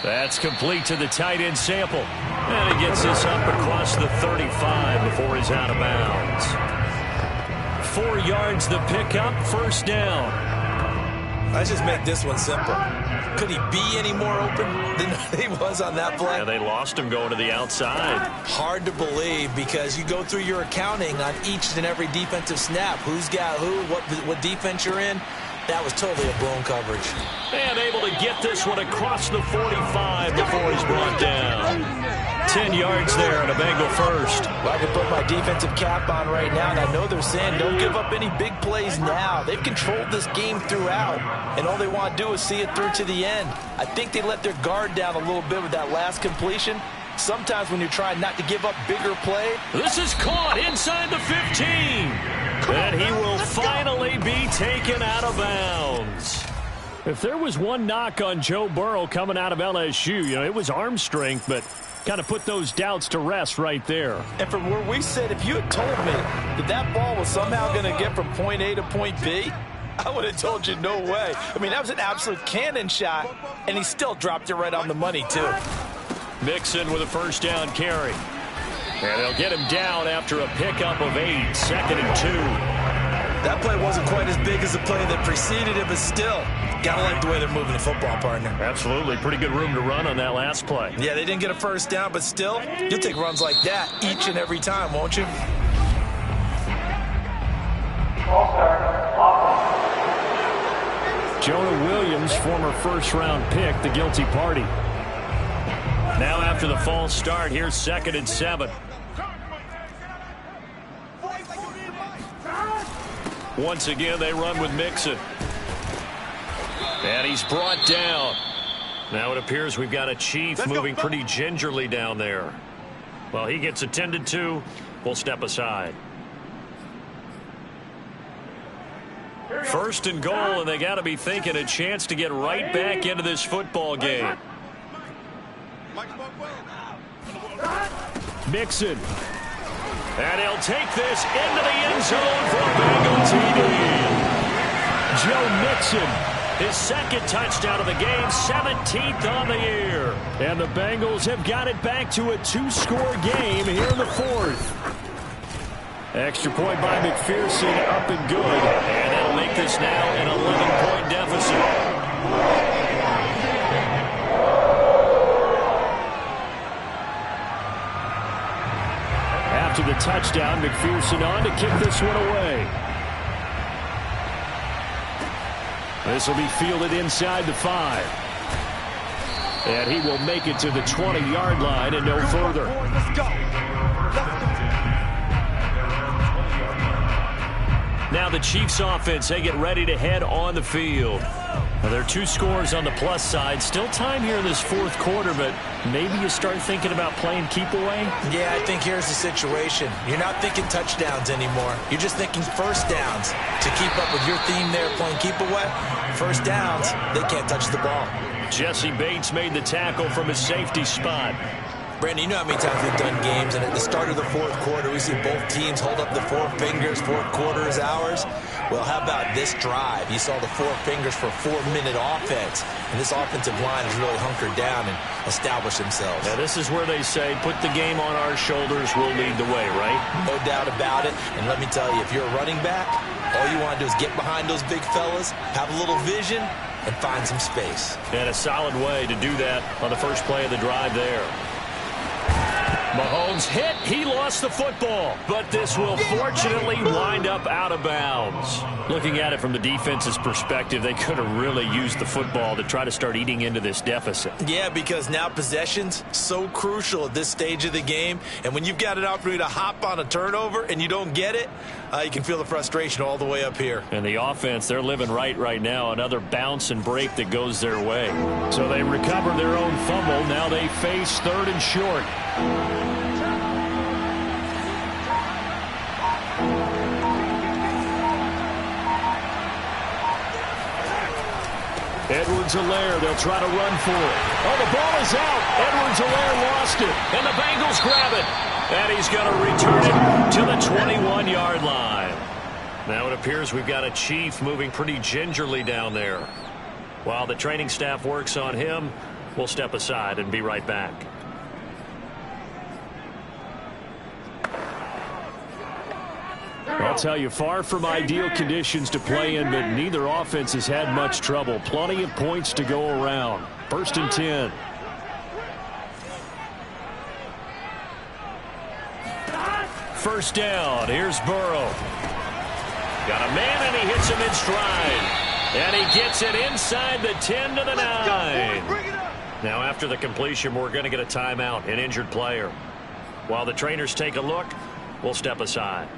That's complete to the tight end Sample. And he gets this up across the 35 before he's out of bounds. 4 yards the pickup, 1st down. Let's just make this one simple. Could he be any more open than he was on that play? Yeah, they lost him going to the outside. Hard to believe because you go through your accounting on each and every defensive snap. Who's got who, what defense you're in. That was totally a blown coverage. And able to get this one across the 45 before he's brought down. 10 yards there and a Bengal first. Well, I can put my defensive cap on right now, and I know they're saying don't give up any big plays now. They've controlled this game throughout, and all they want to do is see it through to the end. I think they let their guard down a little bit with that last completion. Sometimes when you're trying not to give up bigger play. This is caught inside the 15. And he will finally be taken out of bounds. If there was one knock on Joe Burrow coming out of LSU, it was arm strength, but kind of put those doubts to rest right there. And from where we sit, if you had told me that ball was somehow going to get from point A to point B, I would have told you no way. I mean, that was an absolute cannon shot, and he still dropped it right on the money, too. Mixon with a 1st down carry. And they'll get him down after a pickup of 8, 2nd and 2. That play wasn't quite as big as the play that preceded it, but still, gotta like the way they're moving the football, partner. Absolutely. Pretty good room to run on that last play. Yeah, they didn't get a 1st down, but still, you'll take runs like that each and every time, won't you? Jonah Williams, former 1st-round pick, the guilty party. Now after the false start, here's 2nd and 7. Once again, they run with Mixon. And he's brought down. Now it appears we've got a Chief moving pretty gingerly down there. Well, he gets attended to. We'll step aside. 1st and goal, and they got to be thinking a chance to get right back into this football game. Mixon. And he'll take this into the end zone for a Bengal TD. Joe Mixon, his 2nd touchdown of the game, 17th on the year. And the Bengals have got it back to a 2-score game here in the 4th. Extra point by McPherson, up and good. And that'll make this now an 11-point deficit. After the touchdown, McPherson on to kick this one away. This will be fielded inside the 5. And he will make it to the 20-yard line and no further. Let's go. Now the Chiefs offense, they get ready to head on the field. Now there are 2 scores on the plus side. Still time here in this 4th quarter, but maybe you start thinking about playing keep away? Yeah, I think here's the situation. You're not thinking touchdowns anymore. You're just thinking 1st downs. To keep up with your theme there, playing keep away, 1st downs, they can't touch the ball. Jesse Bates made the tackle from his safety spot. Brandon, you know how many times we've done games, and at the start of the 4th quarter, we see both teams hold up the 4 fingers, 4th quarter is ours. Well, how about this drive? You saw the 4 fingers for a 4-minute offense, and this offensive line has really hunkered down and established themselves. Now, this is where they say, put the game on our shoulders, we'll lead the way, right? No doubt about it, and let me tell you, if you're a running back, all you want to do is get behind those big fellas, have a little vision, and find some space. And a solid way to do that on the first play of the drive there. Mahomes Mahomes hit. He lost the football. But this will fortunately wind up out of bounds. Looking at it from the defense's perspective, they could have really used the football to try to start eating into this deficit. Yeah, because now possession's so crucial at this stage of the game. And when you've got an opportunity to hop on a turnover and you don't get it, you can feel the frustration all the way up here. And the offense, they're living right now. Another bounce and break that goes their way. So they recover their own fumble. Now they face 3rd and short. Edwards-Helaire, they'll try to run for it. Oh, the ball is out. Edwards-Helaire lost it. And the Bengals grab it. And he's going to return it to the 21-yard line. Now it appears we've got a Chief moving pretty gingerly down there. While the training staff works on him, we'll step aside and be right back. I'll tell you, far from ideal conditions to play in, but neither offense has had much trouble. Plenty of points to go around. 1st and 10. First down. Here's Burrow. Got a man, and he hits him in stride. And he gets it inside the 10 to the 9. Now, after the completion, we're going to get a timeout, an injured player. While the trainers take a look, we'll step aside.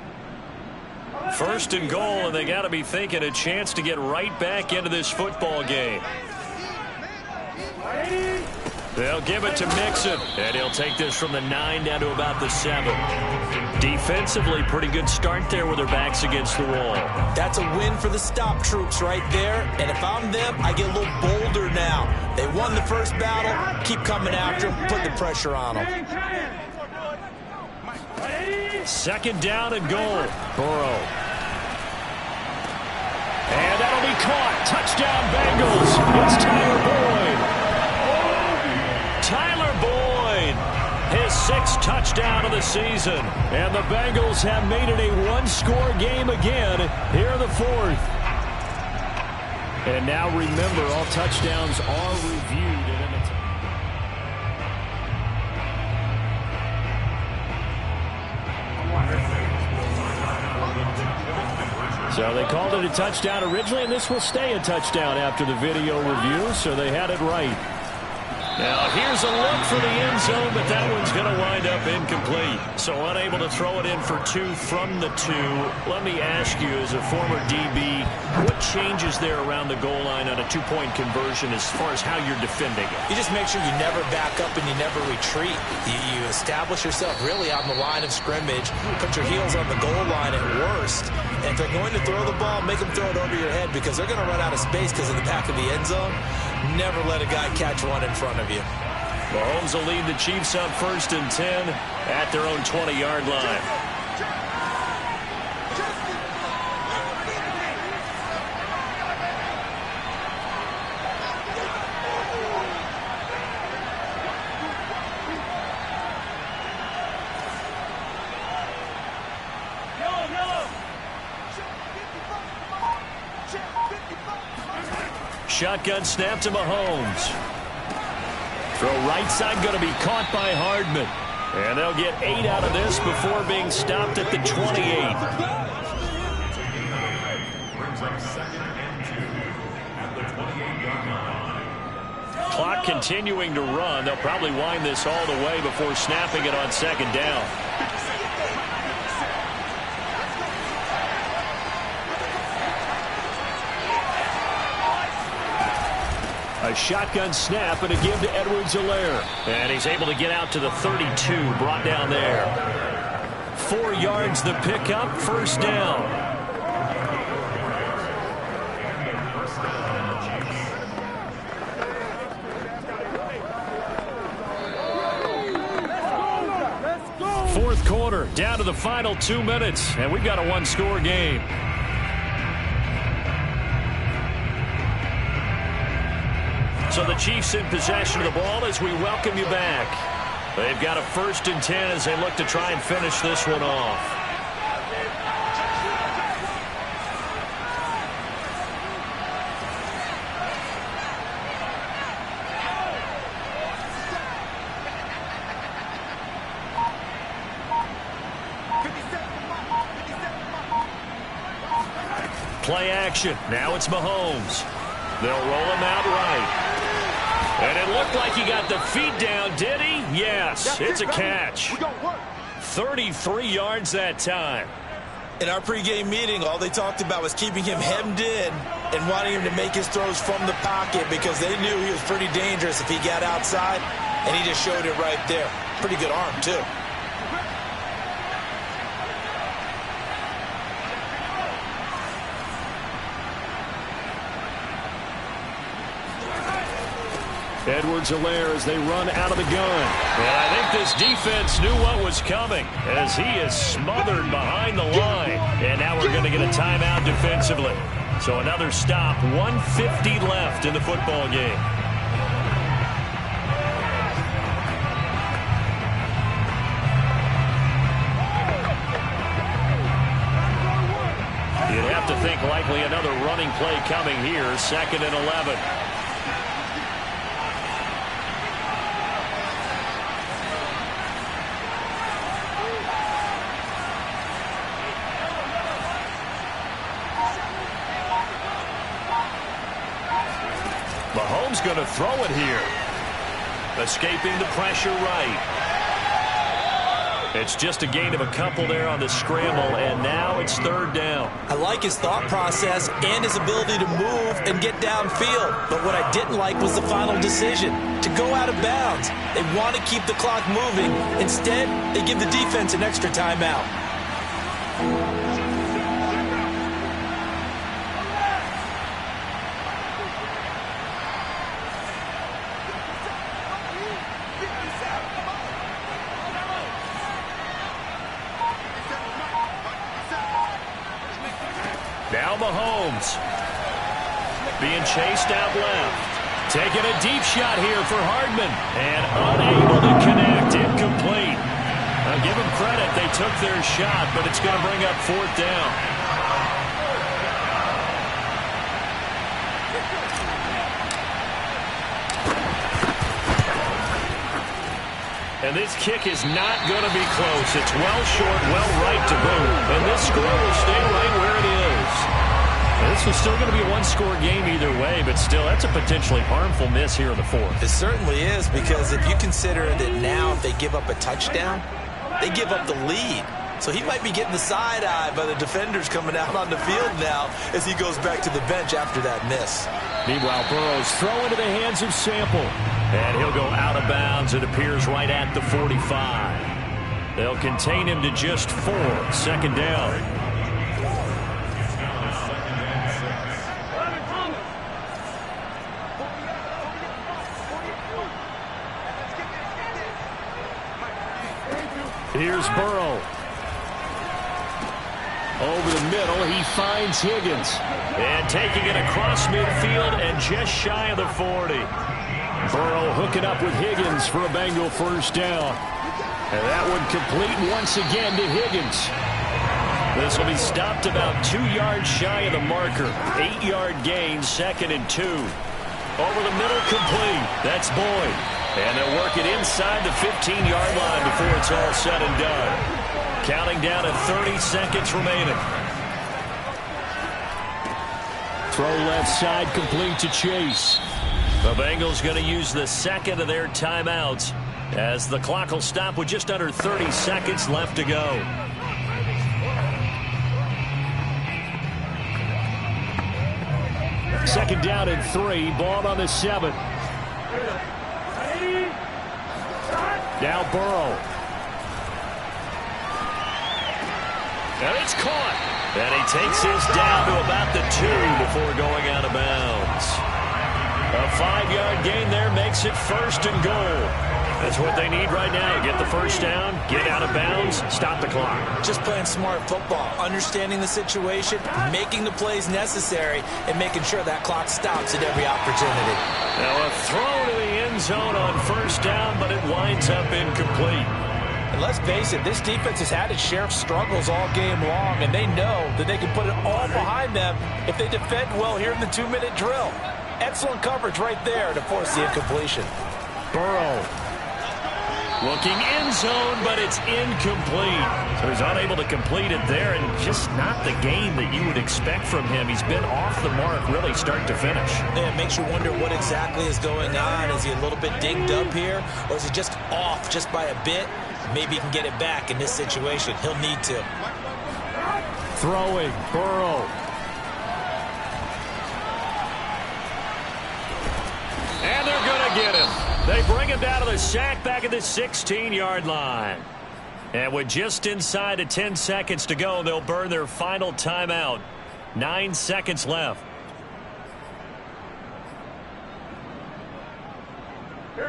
1st and goal, and they got to be thinking a chance to get right back into this football game. They'll give it to Mixon, and he'll take this from the 9 down to about the 7. Defensively, pretty good start there with their backs against the wall. That's a win for the stop troops right there, and if I'm them, I get a little bolder now. They won the first battle, keep coming after them, put the pressure on them. 2nd down and goal. Burrow. And that'll be caught. Touchdown, Bengals. It's Tyler Boyd. Tyler Boyd, his 6th touchdown of the season. And the Bengals have made it a one-score game again. Here the 4th. And now remember, all touchdowns are reviewed. So they called it a touchdown originally, and this will stay a touchdown after the video review, so they had it right. Now here's a look for the end zone, but that one's going to wind up incomplete. So unable to throw it in for 2 from the 2. Let me ask you, as a former DB, what changes there around the goal line on a 2-point conversion as far as how you're defending it? You just make sure you never back up and you never retreat. You establish yourself really on the line of scrimmage, put your heels on the goal line at worst, and if they're going to throw the ball, make them throw it over your head because they're going to run out of space because of the back of the end zone. Never let a guy catch one in front of you. Mahomes will lead the Chiefs up 1st and 10 at their own 20-yard line. Shotgun snap to Mahomes. Throw right side going to be caught by Hardman. And they'll get 8 out of this before being stopped at the 28. Clock continuing to run. They'll probably wind this all the way before snapping it on 2nd down. A shotgun snap and a give to Edwards-Helaire. And he's able to get out to the 32, brought down there. 4 yards the pickup, 1st down. Fourth quarter, down to the final 2 minutes, and we've got a one-score game. So the Chiefs in possession of the ball as we welcome you back. They've got a 1st and 10 as they look to try and finish this one off. play action. Now it's Mahomes. They'll roll him out right. And it looked like he got the feet down, did he? Yes, it's a catch. 33 yards that time. In our pregame meeting, all they talked about was keeping him hemmed in and wanting him to make his throws from the pocket because they knew he was pretty dangerous if he got outside, and he just showed it right there. Pretty good arm, too. Edwards-Helaire as they run out of the gun. And I think this defense knew what was coming as he is smothered behind the line. And now we're going to get a timeout defensively. So another stop, 1:50 left in the football game. You'd have to think likely another running play coming here, 2nd and 11. Mahomes going to throw it here. Escaping the pressure right. It's just a gain of a couple there on the scramble, and now it's 3rd down. I like his thought process and his ability to move and get downfield. But what I didn't like was the final decision, to go out of bounds. They want to keep the clock moving. Instead, they give the defense an extra timeout. Now Mahomes being chased out left. Taking a deep shot here for Hardman. And unable to connect. Incomplete. Now give them credit. They took their shot, but it's going to bring up 4th down. And this kick is not going to be close. It's well short, well right to boot. And this score will stay right where it is. And this was still going to be a one-score game either way, but still, that's a potentially harmful miss here in the 4th. It certainly is, because if you consider that now if they give up a touchdown, they give up the lead. So he might be getting the side-eye by the defenders coming out on the field now as he goes back to the bench after that miss. Meanwhile, Burrow's throw into the hands of Sample. And he'll go out of bounds, it appears, right at the 45. They'll contain him to just 4. 2nd down. Here's Burrow. Over the middle, he finds Higgins. And taking it across midfield and just shy of the 40. Burrow hooking up with Higgins for a Bengal 1st down. And that one complete once again to Higgins. This will be stopped about 2 yards shy of the marker. 8-yard gain, 2nd and 2. Over the middle, complete. That's Boyd. And they'll work it inside the 15-yard line before it's all said and done. Counting down to 30 seconds remaining. Throw left side, complete to Chase. The Bengals going to use the 2nd of their timeouts as the clock will stop with just under 30 seconds left to go. Second down and 3, ball on the 7. Now Burrow. And it's caught. And he takes his down to about the 2 before going out of bounds. A 5-yard gain there makes it 1st and goal. That's what they need right now. Get the 1st down, get out of bounds, stop the clock. Just playing smart football, understanding the situation, making the plays necessary, and making sure that clock stops at every opportunity. Now a throw to the end zone on 1st down, but it winds up incomplete. And let's face it, this defense has had its share of struggles all game long, and they know that they can put it all behind them if they defend well here in the 2-minute drill. Excellent coverage right there to force the incompletion. Burrow. Looking end zone, but it's incomplete. So he's unable to complete it there, and just not the game that you would expect from him. He's been off the mark really start to finish. Yeah, it makes you wonder what exactly is going on. Is he a little bit dinged up here, or is he just off just by a bit? Maybe he can get it back in this situation. He'll need to. Throwing, Burrow. And they're going to get him. They bring him down to the sack back at the 16-yard line. And with just inside of 10 seconds to go, they'll burn their final timeout. 9 seconds left.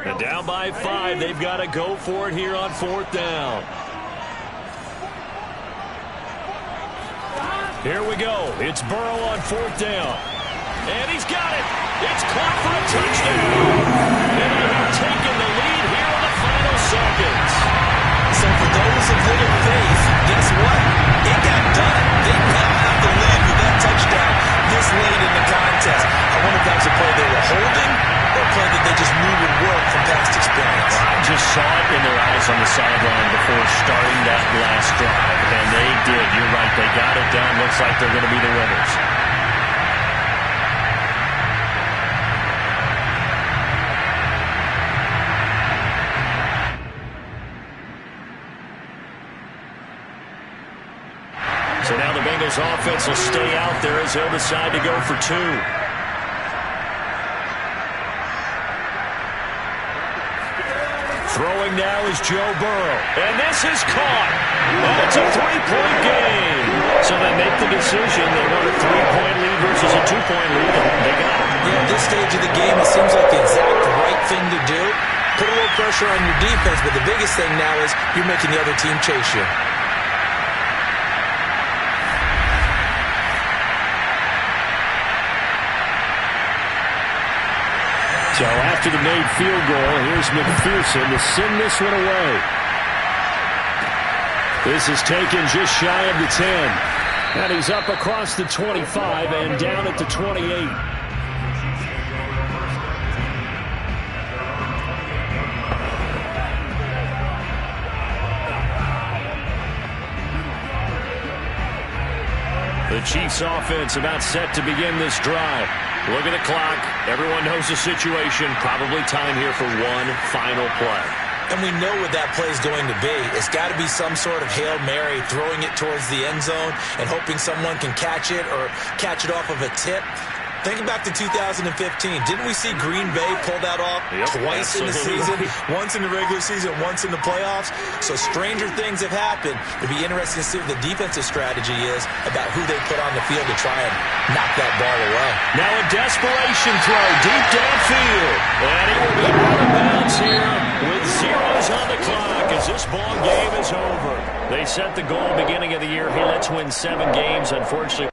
And down by 5, they've got to go for it here on 4th down. Here we go. It's Burrow on 4th down. And he's got it. It's caught for a touchdown. And they have taken the lead here in the final seconds. So for those of little faith, guess what? It got done. They now have the lead with that touchdown this late in the contest. I wonder if that was a play they were holding or a play that they just knew would work from past experience. I just saw it in their eyes on the sideline before starting that last drive. And they did. You're right. They got it done. Looks like they're going to be the winners. So now the Bengals offense will stay out there as they'll decide to go for 2. Throwing now is Joe Burrow. And this is caught. And it's a 3-point game. So they make the decision. They want a 3-point lead versus a 2-point lead. And they got it. Yeah, at this stage of the game, it seems like the exact right thing to do. Put a little pressure on your defense, but the biggest thing now is you're making the other team chase you. So after the made field goal, here's McPherson to send this one away. This is taken just shy of the 10. And he's up across the 25 and down at the 28. The Chiefs offense about set to begin this drive. Look at the clock. Everyone knows the situation. Probably time here for one final play. And we know what that play is going to be. It's got to be some sort of Hail Mary, throwing it towards the end zone and hoping someone can catch it or catch it off of a tip. Think back to 2015. Didn't we see Green Bay pull that off twice in the season? Once in the regular season, once in the playoffs. So stranger things have happened. It'll be interesting to see what the defensive strategy is about who they put on the field to try and knock that ball away. Now a desperation throw deep downfield. And he will be out of bounds here with zeros on the clock as this ball game is over. They set the goal beginning of the year. Hey, let's win 7 games. Unfortunately,